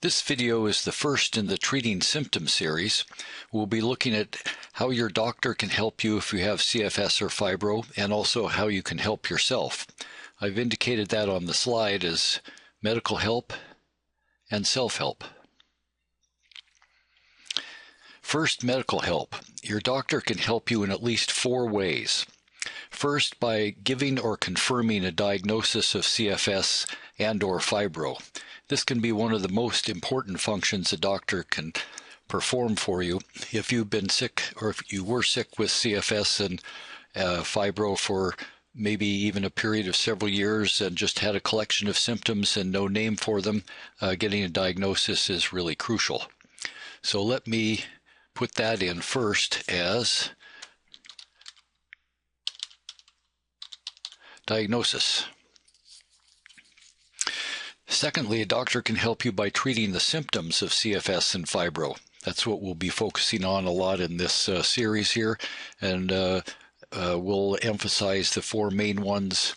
This video is the first in the Treating Symptoms series. We'll be looking at how your doctor can help you if you have CFS or fibro, and also how you can help yourself. I've indicated that on the slide as medical help and self-help. First, medical help. Your doctor can help you in at least 4 ways. First, by giving or confirming a diagnosis of CFS and/or fibro. This can be one of the most important functions a doctor can perform for you. If you've been sick, or if you were sick with CFS and fibro for maybe even a period of several years and just had a collection of symptoms and no name for them, getting a diagnosis is really crucial. So let me put that in first as diagnosis. Secondly, a doctor can help you by treating the symptoms of CFS and fibro. That's what we'll be focusing on a lot in this series here, and we'll emphasize the 4 main ones: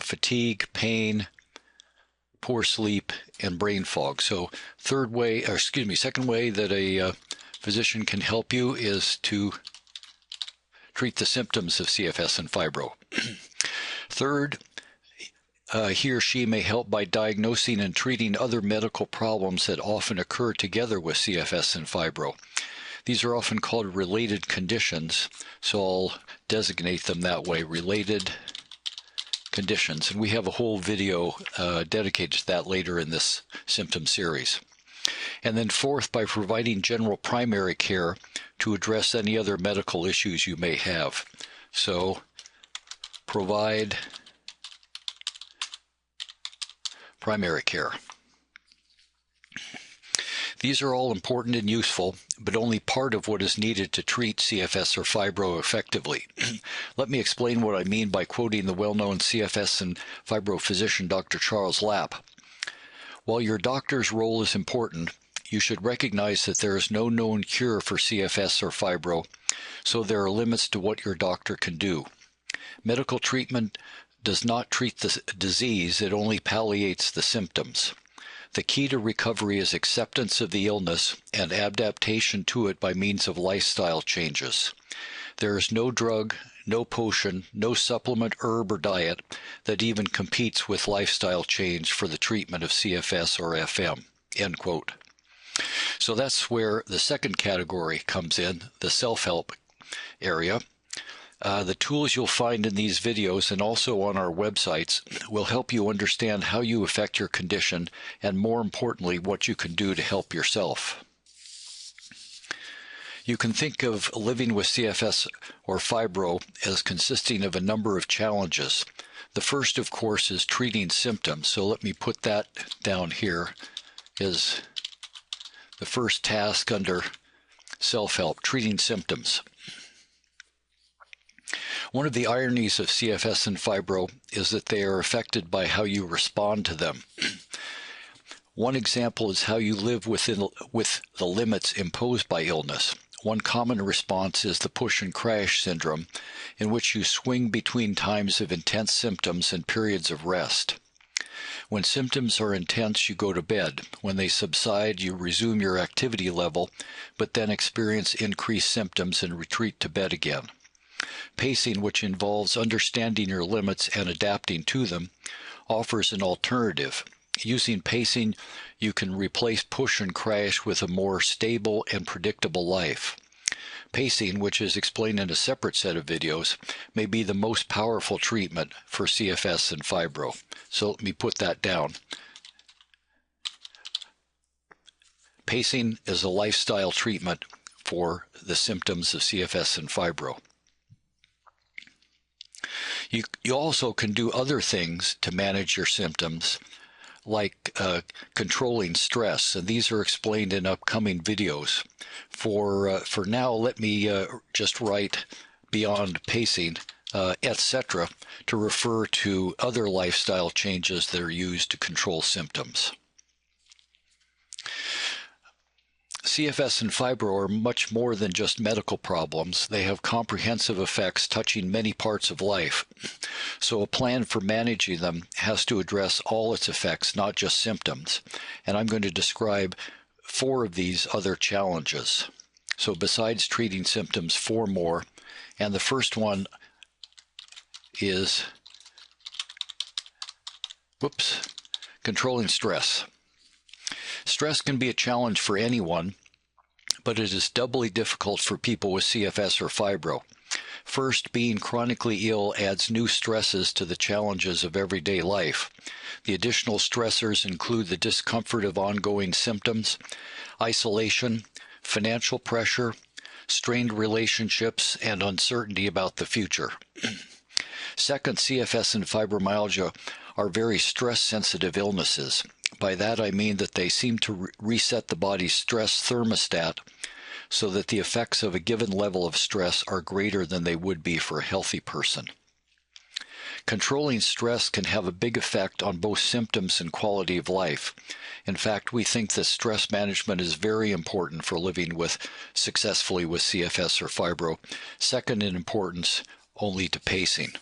fatigue, pain, poor sleep, and brain fog. So second way that a physician can help you is to treat the symptoms of CFS and fibro. Third, he or she may help by diagnosing and treating other medical problems that often occur together with CFS and fibro. These are often called related conditions, so I'll designate them that way, related conditions. And we have a whole video dedicated to that later in this symptom series. And then fourth, by providing general primary care to address any other medical issues you may have. So provide primary care. These are all important and useful, but only part of what is needed to treat CFS or fibro effectively. Let me explain what I mean by quoting the well-known CFS and fibro physician Dr. Charles Lapp. While your doctor's role is important, you should recognize that there is no known cure for CFS or fibro, so there are limits to what your doctor can do. Medical treatment does not treat the disease, it only palliates the symptoms. The key to recovery is acceptance of the illness and adaptation to it by means of lifestyle changes. There is no drug, no potion, no supplement, herb, or diet that even competes with lifestyle change for the treatment of CFS or FM." End quote. So that's where the second category comes in, the self-help area. The tools you'll find in these videos and also on our websites will help you understand how you affect your condition and, more importantly, what you can do to help yourself. You can think of living with CFS or fibro as consisting of a number of challenges. The first, of course, is treating symptoms. So let me put that down here as the first task under self-help, treating symptoms. One of the ironies of CFS and fibro is that they are affected by how you respond to them. One example is how you live with the limits imposed by illness. One common response is the push and crash syndrome, in which you swing between times of intense symptoms and periods of rest. When symptoms are intense, you go to bed. When they subside, you resume your activity level, but then experience increased symptoms and retreat to bed again. Pacing, which involves understanding your limits and adapting to them, offers an alternative. Using pacing, you can replace push and crash with a more stable and predictable life. Pacing, which is explained in a separate set of videos, may be the most powerful treatment for CFS and fibro. So let me put that down. Pacing is a lifestyle treatment for the symptoms of CFS and fibro. You also can do other things to manage your symptoms, like controlling stress, and these are explained in upcoming videos. For now, let me just write beyond pacing, etc., to refer to other lifestyle changes that are used to control symptoms. CFS and fibro are much more than just medical problems. They have comprehensive effects touching many parts of life. So a plan for managing them has to address all its effects, not just symptoms. And I'm going to describe 4 of these other challenges. So besides treating symptoms, 4 more. And the first one is controlling stress. Stress can be a challenge for anyone, but it is doubly difficult for people with CFS or fibro. First, being chronically ill adds new stresses to the challenges of everyday life. The additional stressors include the discomfort of ongoing symptoms, isolation, financial pressure, strained relationships, and uncertainty about the future. Second, CFS and fibromyalgia are very stress-sensitive illnesses. By that I mean that they seem to reset the body's stress thermostat so that the effects of a given level of stress are greater than they would be for a healthy person. Controlling stress can have a big effect on both symptoms and quality of life. In fact, we think that stress management is very important for living successfully with CFS or fibro, second in importance only to pacing.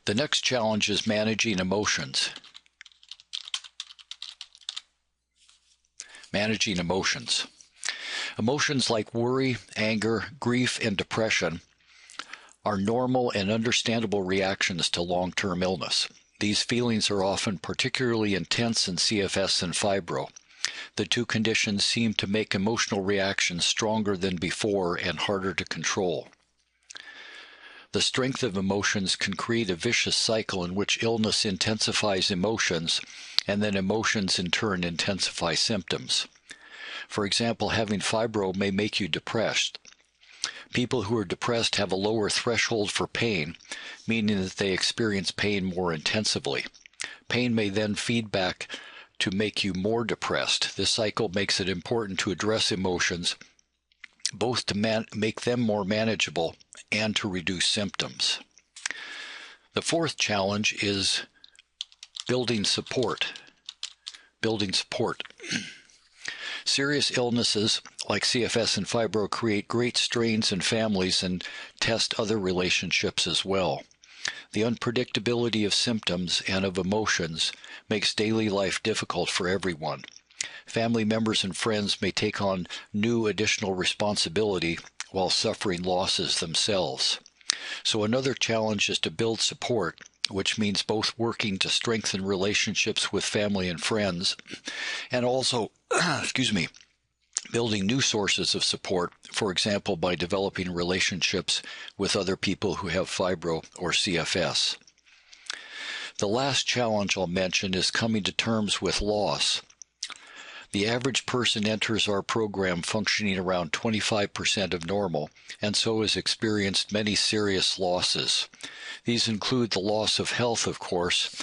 The next challenge is managing emotions. Managing emotions. Emotions like worry, anger, grief, and depression are normal and understandable reactions to long-term illness. These feelings are often particularly intense in CFS and fibro. The 2 conditions seem to make emotional reactions stronger than before and harder to control. The strength of emotions can create a vicious cycle in which illness intensifies emotions, and then emotions in turn intensify symptoms. For example, having fibro may make you depressed. People who are depressed have a lower threshold for pain, meaning that they experience pain more intensively. Pain may then feed back to make you more depressed. This cycle makes it important to address emotions, both to make them more manageable and to reduce symptoms. The 4th challenge is building support. Building support. Serious illnesses like CFS and fibro create great strains in families and test other relationships as well. The unpredictability of symptoms and of emotions makes daily life difficult for everyone. Family members and friends may take on new additional responsibility while suffering losses themselves. So another challenge is to build support, which means both working to strengthen relationships with family and friends, and also, building new sources of support, for example, by developing relationships with other people who have fibro or CFS. The last challenge I'll mention is coming to terms with loss. The average person enters our program functioning around 25% of normal, and so has experienced many serious losses. These include the loss of health, of course,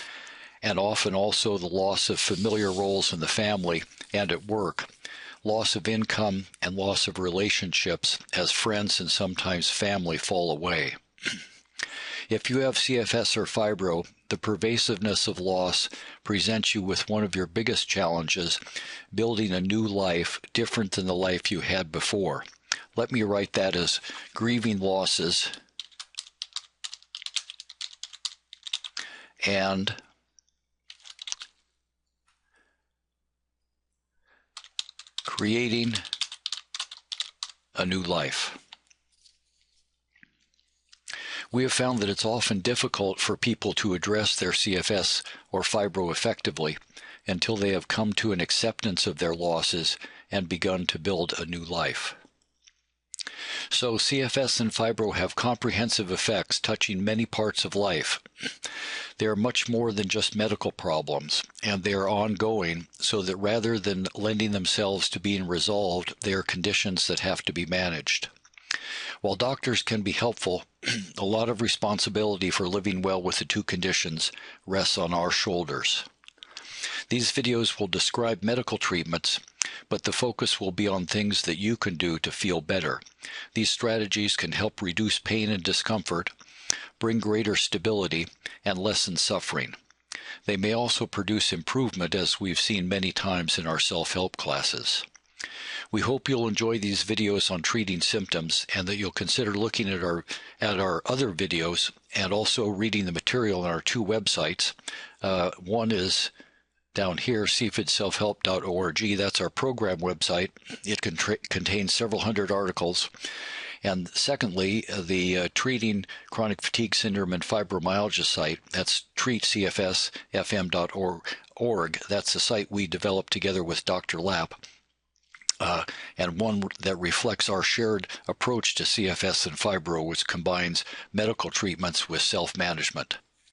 and often also the loss of familiar roles in the family and at work, loss of income, and loss of relationships as friends and sometimes family fall away. If you have CFS or fibro, the pervasiveness of loss presents you with one of your biggest challenges, building a new life different than the life you had before. Let me write that as grieving losses and creating a new life. We have found that it's often difficult for people to address their CFS or fibro effectively until they have come to an acceptance of their losses and begun to build a new life. So CFS and fibro have comprehensive effects touching many parts of life. They are much more than just medical problems, and they are ongoing, so that rather than lending themselves to being resolved, they are conditions that have to be managed. While doctors can be helpful, a lot of responsibility for living well with the 2 conditions rests on our shoulders. These videos will describe medical treatments, but the focus will be on things that you can do to feel better. These strategies can help reduce pain and discomfort, bring greater stability, and lessen suffering. They may also produce improvement, as we've seen many times in our self-help classes. We hope you'll enjoy these videos on treating symptoms and that you'll consider looking at our other videos and also reading the material on our two websites. One is down here, cfidselfhelp.org. That's our program website. It contains several hundred articles. And secondly, the Treating Chronic Fatigue Syndrome and Fibromyalgia site. That's treatcfsfm.org. That's the site we developed together with Dr. Lapp. And one that reflects our shared approach to CFS and fibro, which combines medical treatments with self-management.